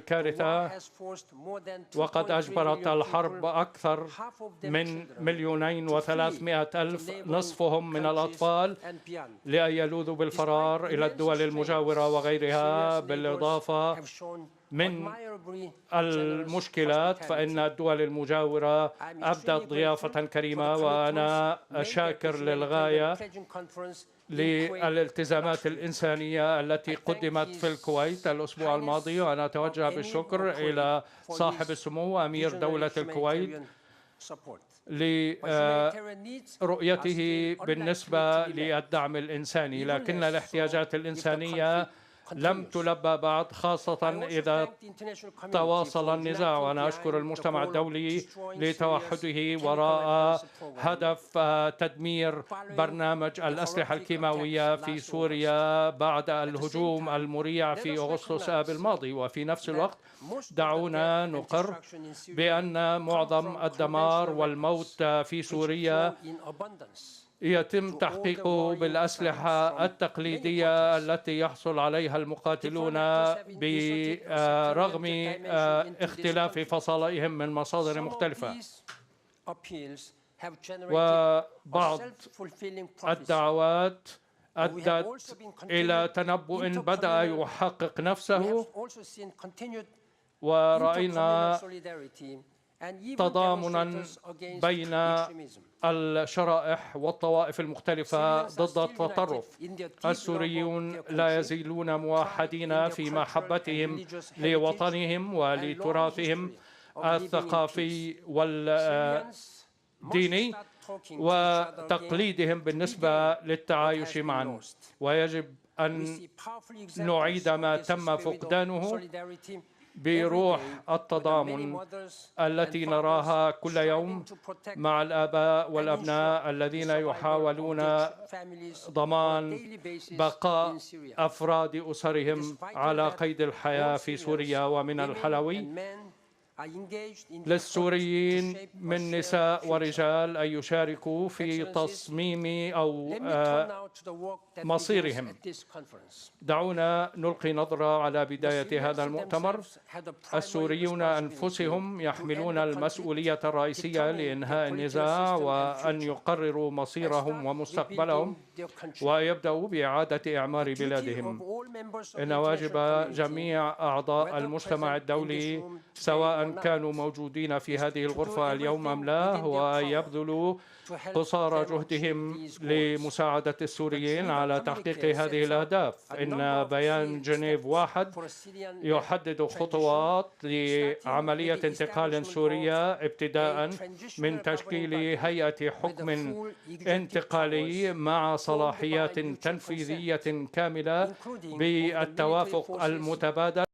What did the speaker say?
الكارثة، وقد أجبرت الحرب أكثر من 2,300,000 نصفهم من الأطفال لأن يلوذوا بالفرار إلى الدول المجاورة وغيرها. بالإضافة من المشكلات فإن الدول المجاورة أبدت ضيافة كريمة، وأنا شاكر للغاية للالتزامات الإنسانية التي قدمت في الكويت الأسبوع الماضي، وأنا أتوجه بالشكر إلى صاحب السمو أمير دولة الكويت لرؤيته بالنسبة للدعم الإنساني. لكن الاحتياجات الإنسانية لم تلبى بعد، خاصة إذا تواصل النزاع، وأنا أشكر المجتمع الدولي لتوحده وراء هدف تدمير برنامج الأسلحة الكيماوية في سوريا بعد الهجوم المريع في أغسطس آب الماضي. وفي نفس الوقت دعونا نقر بأن معظم الدمار والموت في سوريا يتم تحقيقه بالأسلحة التقليدية التي يحصل عليها المقاتلون برغم اختلاف فصائلهم من مصادر مختلفة. وبعض الدعوات أدت إلى تنبؤ بدأ يحقق نفسه، ورأينا تضامنا بين الشرائح والطوائف المختلفة ضد التطرف. السوريون لا يزالون موحدين في محبتهم لوطنهم ولتراثهم الثقافي والديني وتقليدهم بالنسبة للتعايش معا، ويجب أن نعيد ما تم فقدانه بروح التضامن التي نراها كل يوم مع الآباء والأبناء الذين يحاولون ضمان بقاء أفراد أسرهم على قيد الحياة في سوريا. ومن الحلوي للسوريين من نساء ورجال أن يشاركوا في تصميم أو مصيرهم. دعونا نلقي نظرة على بداية هذا المؤتمر. السوريون أنفسهم يحملون المسؤولية الرئيسية لإنهاء النزاع وأن يقرروا مصيرهم ومستقبلهم ويبدأوا بإعادة إعمار بلادهم. إن واجب جميع أعضاء المجتمع الدولي سواء كانوا موجودين في هذه الغرفة اليوم أم لا هو أن يبذلوا قصارى جهدهم لمساعدة السوريين على تحقيق هذه الأهداف. إن بيان جنيف 1 يحدد خطوات لعملية انتقال سورية، ابتداء من تشكيل هيئة حكم انتقالي مع صلاحيات تنفيذية كاملة بالتوافق المتبادل